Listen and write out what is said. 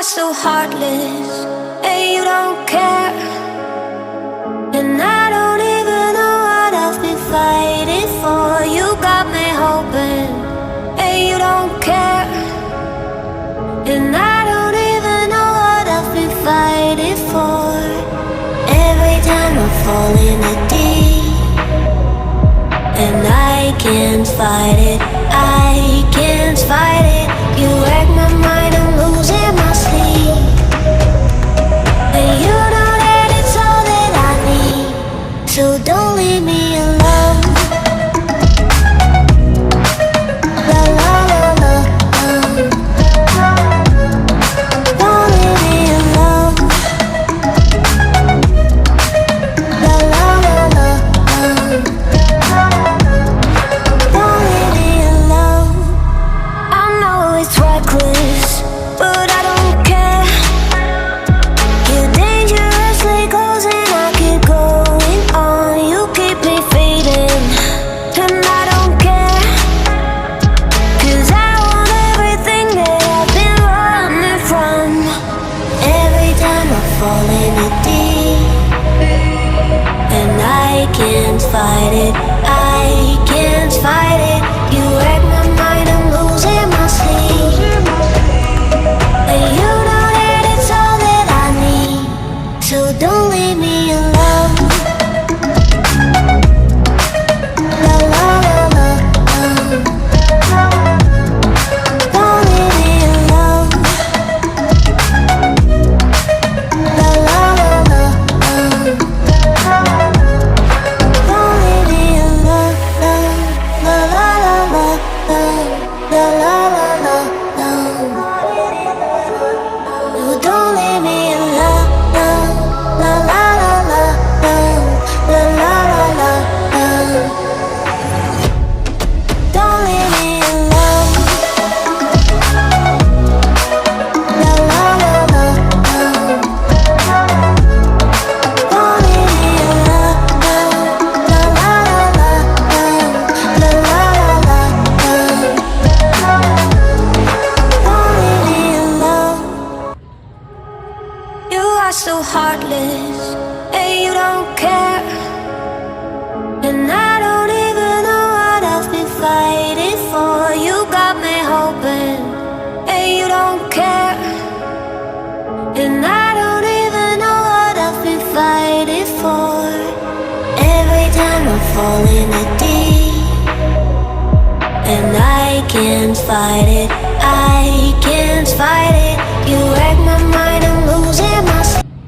are so heartless, and you don't care. And I don't even know what I've been fighting for. You got me hoping, and you don't care. And I don't even know what I've been fighting for. Every time I fall in the deep, and I can't fight it, I can't fight it. You wreck my mind, I'm losing my sleep. And you know that it's all that I need, so don't leave me alone. La la la la, don't leave me alone. La la la la, don't leave me alone. I know it's reckless, but I don't care. You're dangerously close and I keep going on. You keep me fading, and I don't care. 'Cause I want everything that I've been running from. Every time I fall in the deep, and I can't fight it, I can't fight it. You wreck my mind, I'm losing my sleep. And you know that it's all that I need, so don't leave me alone. La la la la, don't leave me alone. La la la la, don't leave me alone. La la la la, la la la la, no, don't leave me alone. La la la la, la la la la, don't leave me alone. La la la la, don't leave me alone. La la la la, la la la la, don't leave me alone. You are so heartless, and you don't care. And I don't even know what I've been fighting for. You got me hoping, and you don't care. And I don't even know what I've been fighting for. Every time I fall in the deep, and I can't fight it, I